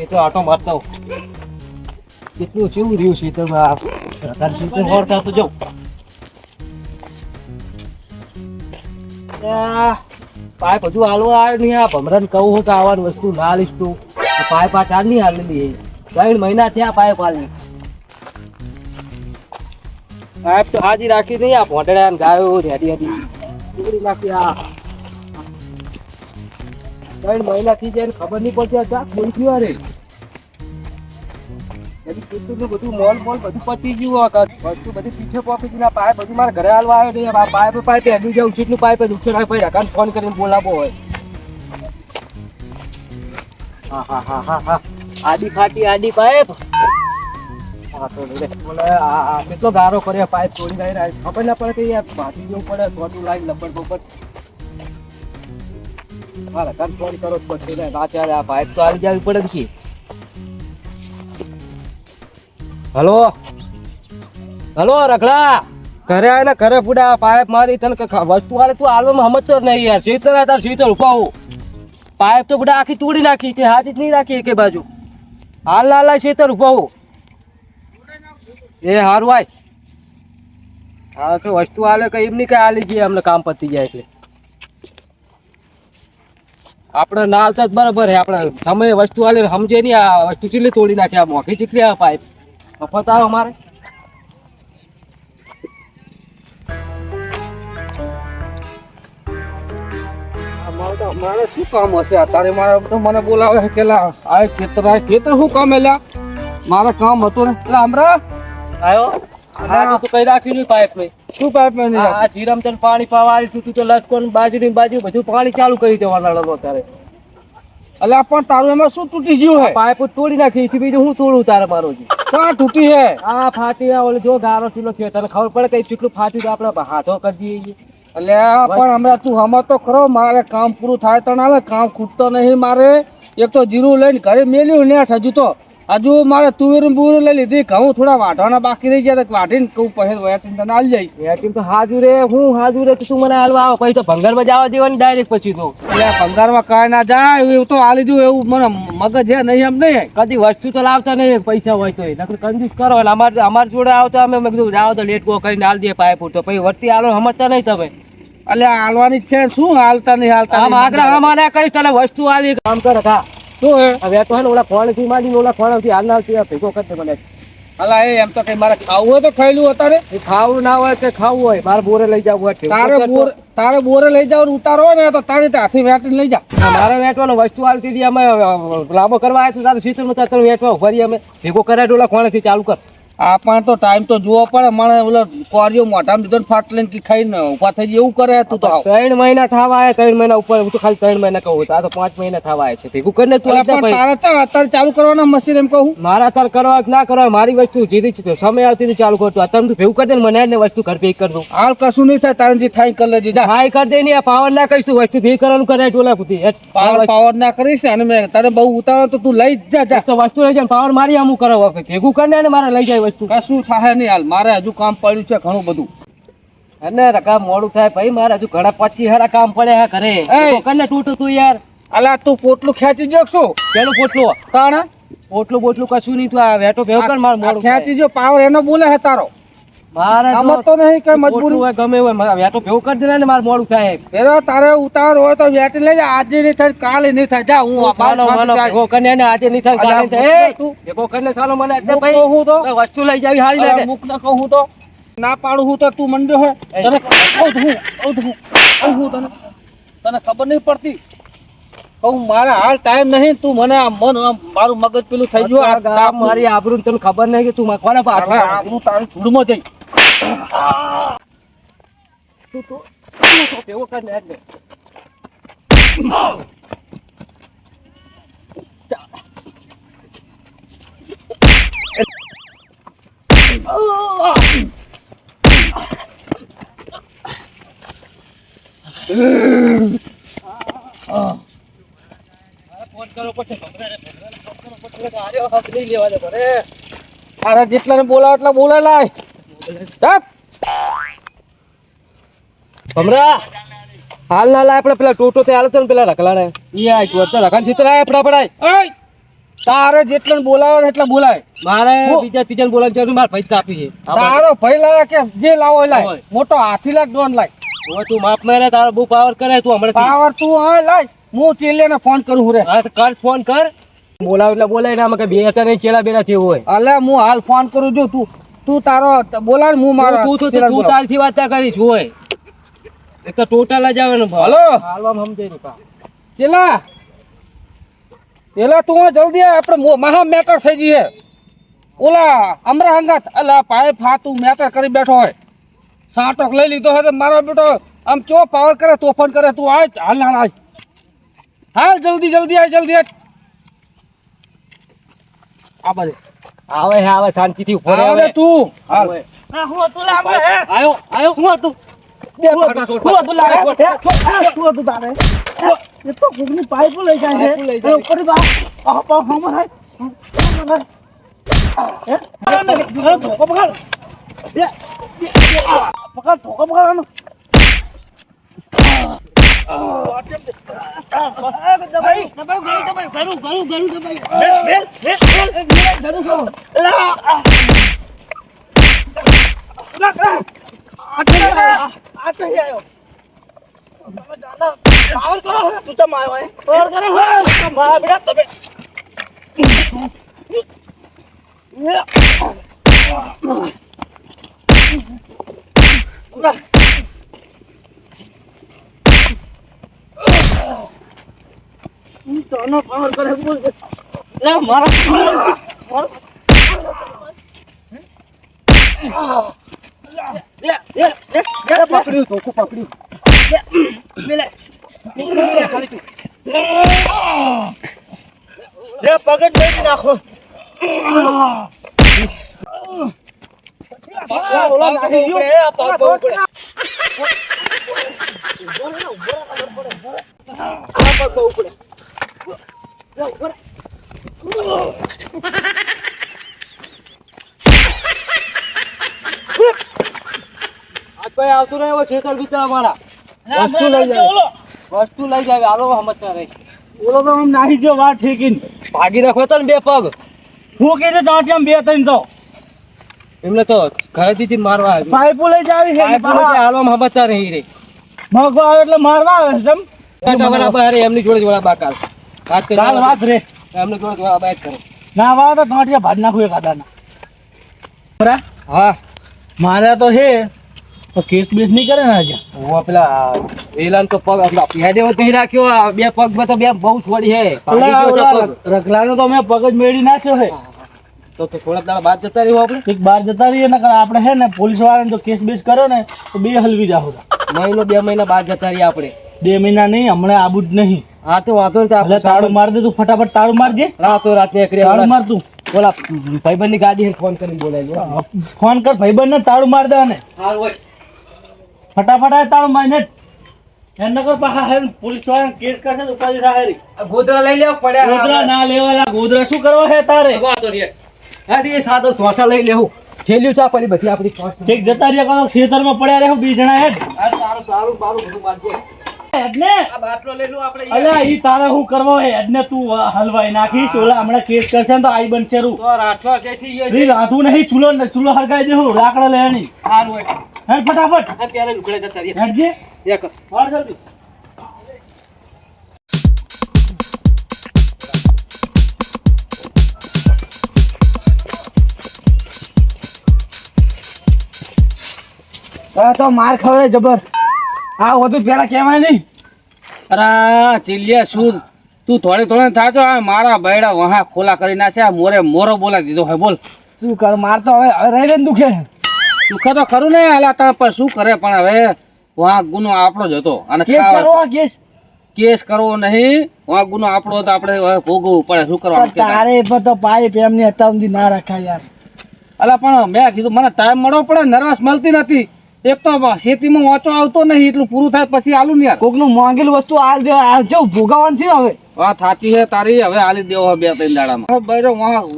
એ તો આટો મારતા કેટલું કેવું રહ્યું છે તો હોરતા તો જાઉં પાઇપ હજુ હાલવા આવ્યો નહીં. આ ભમરાને કહું હું કે આવવાની વસ્તુ ના હાલીશ તું. પાઇપ આ ચાર નહીં હાલેલી 3 મહિના થયા પાઇપ હાલી. પાઇપ તો હાજી રાખી નહીં. આ ભોંટડા ગાયો રેડી હતી નાખી. આ 3 મહિના થી જાય ખબર નહીં પડતી. આ બોલ થયું રે બધું મોલ બધું પતી ગયું. વસ્તુ બધી પીછે પોકી ગયું. પાઇપ બધું મારા ઘરે હાલવા આવ્યો નહીં. પાઇપ એડું જાઉં જેટલું પાઇપ નુકસાન આવે ભાઈ રકાન ફોન કરીને બોલાવો હોય. હા આડી ફાટી આડી પાઇપ. કેટલો ગારો કર્યો પાઇપ તોડી રહ્યા. ખબર ના પડે કે યાર ભાટી જવું પડે. થોડું લાઈન લંબર બબર રકાન ફોન કરો બધું ના ચાલે. આ પાઇપ તો આવી જવી પડે ને. હલો રખડા ઘરે આવે ને ઘરે પૂડા પાઇપ મારી તને વસ્તુ હાલે તું હાલવામાં સમજતો જ નહીં યાર. શીતળ તાર શીતળ ઉપાવું પાઇપ તો બધા આખી તોડી નાખી. તે હાથ જ નહીં રાખી એકે બાજુ. હાલ ના શીતળ ઉપાવું એ હારું આય. હા શું વસ્તુ હાલે કઈ એમ નહીં કઈ હાલી જઈએ અમને કામ પતી જાય એટલે. આપણે ના હાલતા જ બરાબર હે. આપણે સમય વસ્તુ હાલે સમજે નહીં. આ વસ્તુ ચીટલી તોડી નાખી. આ મોંઘી ચીટલી આ પાઇપ મફત આવે અમારે. મારે શું કામ હશે અત્યારે? મારે તો મને બોલાવે છે કેલા આ ખેતર શું કામ એલા? મારે કામ હતું ને એટલે હમરા આવ્યો. તો કઈ રાખ્યું નહીં પાઇપ મેં. શું પાઇપ મેં? આ જીરામ તને પાણી પાવા તું તો લટકો બાજુ બાજુ બધું પાણી ચાલુ કરી દેવાના લડો અત્યારે. એટલે પણ તારું એમાં શું તૂટી ગયું હે? પાઇપ તોડી નાખી છે. બીજું હું તોડું તારે મારો જી ક્યાં તૂટી હે? આ ફાટી ઓલે જો ગારો ચીલો છે. તને ખબર પડે કઈ ચીટલું ફાટ્યું તો આપણે હાથો કરી દઈએ. એટલે પણ હમણાં તું હમણાં તો ખરો. મારે કામ પૂરું થાય તો ના કામ ખૂટતો નહીં મારે. એક તો જીરું લઈને ઘરે મેલ્યું ને હજુ મારે તુવેરું બુરું લઈ લીધી. ઘઉં થોડા વાઢવાના બાકી રહી ગયા વાઢીને કહું પછી વેટીને તને હાલ જઈશ. વેટીને તો હાજુ રે હું હાજુ રે તું મને હાલવા આવે પછી તો ભંગારમાં જવા દેવાની ડાયરેક્ટ પછી તો. એટલે ભંગારમાં કાંઈ ના જાય એવું તો હાલી દઉં એવું મને મગજ હે નહીં. એમ નહીં કદી વસ્તુ તો લાવતા નહીં પૈસા હોય તો નકર કંજૂસ કરો. અમારે જોડે આવતો અમે મેં કીધું જાઓ તો લેટ ગો કરીને હાલ દે પાઇપ તો પછી વર્તી હાલો સમજતા નહીં તમે. એટલે હાલવાની છે શું હાલતા નહીં હાલતા આગ્રહ ના કરીશ. તને વસ્તુ હાલી કામ કર ખા શું હે હવે તો ઓલા ખોણથી માંડીને ઓલા ખોણથી હાલ ના ભેગો કરશે મને. અલા એમ તો કઈ મારે ખાવું હોય તો ખાઈ લઉં અત્યારે. ખાવું ના હોય કે ખાવું હોય મારે બોરે લઈ જવું હોય. તારે બોરે લઈ જાવ ઉતારો ને તો તારી હાથી વેટીને લઈ જા. મારે વેટવાનો વસ્તુ હાલતી હતી. અમે લાંબો કરવા આવ્યા તારે શીતળ માં તારે વેટવા ફરી અમે ભેગો કરાય ઓલા ખોણેથી ચાલુ કર. આ પણ તો ટાઈમ તો જોવો પડે. મને ઓલો કોરિયો મોઢામાં દીધો ફાટ લઈને કે ખાઈને ઉભા થઈ જાય એવું કરે. તું તો 3 મહિના થવા આવ્યા. 3 મહિના ઉપર હું તો ખાલી 3 મહિના કહું. આ તો 5 મહિના થવા આવ્યા છે. ભેગું કરીને તું અત્યારે ચાલુ કરવાના મશીન એમ કહું. મારા અત્યારે કરવા ના કરવા મારી વસ્તુ જીધી છે. સમય આવતી ચાલુ કરતો અત્યારે તું ભેગું કરી દે મને ને વસ્તુ ઘર ભેગ કરી દઉં. હાલ કશું નહીં થાય. તારે જે થાય કરી લેજે. હાય કરી દે નહીં. પાવર ના કરીશ તું વસ્તુ ભેગ કરવાનું કરે ટોલા સુધી પાવર ના કરીશ. અને મેં તારે બહુ ઉતારો તો તું લઈ જા તો વસ્તુ લઈ જાય. પાવર મારી અમુક કરો ભેગું કરીને ને મારે લઈ જાય વસ્તુ. કશું થાય નહીં હાલ. મારે હજુ કામ પડ્યું છે ઘણું બધું. અને રકામ મોડું થાય ભાઈ. મારે હજુ ઘણા 25 હારા કામ પડ્યા ઘરે. કને તૂટું તું યાર? અલા તું પોટલું ખેંચી જો શું? કેનું પોટલું? તાણે પોટલું બોટલું કશું નહીં. તું આ વેટો ભેવ કર. માર મોડું ખેંચી જો. પાવર એનો બોલે હે તારો. મારે તો નહીં કઈ મજબૂરી હોય ગમે હોય વેટો ભેવ કરી દે ને મારે મોડું થાય. એનો તારે ઉતાર હોય તો વેટી લઈ જા. આજે નહીં થાય કાલે નહીં થાય. જા હું ભેગો કરીને આજે નહીં થાય કાલે થાય. ભેગો કરીને ચાલો મને ભાઈ હું તો વસ્તુ લઈ જાવી હારી લાગે. મુક ના કહું તો ના પાડું હું તો તું મંડ્યો હે. તને ખબર નહીં પડતી. મારે હાલ ટાઈમ નહીં. તું મને મારું મગજ પેલું થઈ ગયું. મારી આબરૂ તને ખબર નહીં કે તું કોને આબરૂ તારી છોડમાં જઈ ભેગો કરીને જેટલા બોલાવ એટલા બોલા લાય. હાલ ના લાય. આપડે પેલા ટોટો તે હાલ તો ને પેલા રખલા ને રખાન સીતર આપડા પડાય. તારે જેટલા બોલાવે ને એટલા બોલાય. મારે બીજા ત્રીજા બોલાવી છે મારા ભાઈ કાપી છે. તારો ભાઈ લાવે કે જે લાવો એ લાય. મોટો હાથી લાગ ડોન લાય. હવે તું માપ મારે તારો બહુ પાવર કરે તું હમણાં પાવર તું હવે લાય. હું ચેલિયાને ફોન કરું હું રે. હા તો કર ફોન કર. બોલાવ એટલે બોલાય ને આમાં કઈ બે હતા નહીં ચેલા બેના થયું હોય. અલે હું હાલ ફોન કરું છું. તું તારો બોલાવ હું મારો તું તારથી વાત કરીશ હોય એક તો ટોટલ જ આવે ને. હલો હાલવા સમજાય ને ચેલા તું જલ્દી આવ. આપણે મહા મેટર થઈ જઈએ. ઓલા અમરા હંગાત અલા પાય ફાતું મેટર કરી બેઠો હોય. સાટોક લઈ લીધો હોય તો મારો બેટો આમ ચો પાવર કરે તોફાન કરે. તું આય હાલ હાલ હાલ જલ્દી આય જલ્દી આય. આ બધે આવે શાંતિથી ઉભો રહે. આવે તું હાલ. હું તું લાવ આયો હું તું બે ફટાફટ હું તું લાવ હું તું તારે એ તો ગુગની પાઇપ લઈ જાય છે ઉપર બા આ પા હમર હે પકડ નાખો આવતું રહ્યો છેતર બિચારા મારા વસ્તુ લઈ જાય હાલો સમજતા રહી. ઓલો તો આમ નાખી ગયો વાત ઠેકીને ભાગી નાખો તો ને બે પગ હું કે ટાંટિયામ બે ત્રણ તો એમને તો ઘરેથી મારવા આવી પાઇપો લઈ જાવી છે હાલો સમજતા રહી રે મગો આવે એટલે મારવા આવે છે એમની જોડે જોડા બાકાલ વાત રે એમની જોડે જોડા બાઈક કરો ના વા તો ટાંટિયા ભાડ નાખું એક આદાના. હા મારે તો છે તો કેસ બેસ નહીં કરે ને આજે હું પેલા વેલાન તો પગ હેડે નહીં રાખ્યો બે પગ માં તો બે બહુ છોડી હે રગલાનો તો મેં પગ જ મેળી નાખ્યો હે તો થોડા દાડા બહાર જતા રહ્યો આપણે એક બહાર જતા રહીએ ને આપણે હે ને પોલીસ વાળાને તો કેસ બેસ કર્યો ને તો બે હલવી જાવ મહિનો 2 મહિના બહાર જતા રહીએ આપણે 2 મહિના નહીં હમણાં આબુ જ નહીં. હા તો વાંધો નહીં આપણે તાળું માર દે તું ફટાફટ તાળું મારજે રાતો રાતે તાળું માર તું બોલા ભાઈબંધ ની ગાડી ફોન કરીને બોલાવી ફોન કર ભાઈબંધ ને તાળું માર દે ને ફટાફટ આ તાળું મારીને એનો કોઈ પાછા હે પોલીસ વાળા કેસ કરશે તો ઉપાધિ થાય. ગોદરા લઈ લેવા પડ્યા. ગોદરા ના લેવાલા ગોદરા શું કરવા હે તારે વાતો રે હાડી સાદો ચોસા લઈ લેવું થેલ્યું ચા પડી બધી આપણી ઠીક જતા રહ્યા કો ખેતરમાં પડ્યા રહે બે જણા હે તારું બધું બાંધજે એડને આ બાટલો લઈ લો આપણે અલ્યા ઈ તારે હું કરવો હે એડને તું હલવાઈ નાખીશ ઓલા હમણાં કેસ કરશે ને તો આઈ બનશે રૂ તો રાઠો જેથી ઈ રાધું નહીં ચૂલો હરગાઈ દેહું લાકડા લેણી હાર હોય હે ફટાફટ આ પેલા લુકડે જતા રહ્યા હેડજે એક વાર જલ્દી તો માર ખવરે જબર આ હોતું પેલા કહેવાય નહીં. અરે ચીલિયા શું તું થોડે થાચો આ મારા બૈડા વહા ખોલા કરી નાખ્યા મોરો બોલાવી દીધો હે બોલ શું કર માર તો હવે રહી રહીને દુખે દુખે તો ખરું ને હાલા તાર પર શું કરે પણ હવે વહા ગુનો આપણો જ હતો અને કેસ કરવો નહીં વહા ગુનો આપણો હતો આપણે ભોગવવું પડે શું કરવાનું તારે તો પાઇપ એમની અત્યાર ના રખાય યાર. અલા પણ મેં કીધું મને ટાઈમ મળવો પડે નર્વસ મળતી નથી એક તો ખેતીમાં વાંચો આવતો નહીં એટલું પૂરું થાય પછી આલું ને યાર કોકનું માંગેલું વસ્તુ હાલ દેવા જો ભોગાવાનું છે હવે વાત સાચી છે તારી હવે હાલી દેવો 2-3 દાડામાં બૈરો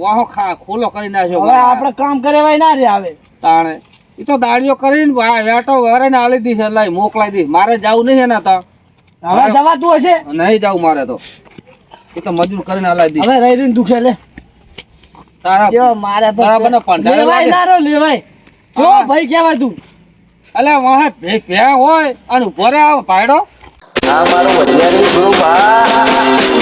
વાહો ખોલો કરી નાખ્યો હવે આપણે કામ કરેવાય ના રે આવે તાણે એ તો દાડીઓ કરીને વેટો વરે ને હાલી દીશે મોકલાઈ દી મારે જવું નહીં એના તો હવે જવાતું હશે નહીં જવું મારે તો એ તો મજૂર કરીને આલાઈ દી હવે રહી રહીને દુખે લે તારા જો મારે તારા બને પંડાળે લેવાય લાગે. ના રો લેવાય જો હા. ભાઈ કહેવાય તું અલે વાહે ભે હોય અને ઉભો રે આવ ભાઈડો આ મારો વડિયારી ગ્રુપ આ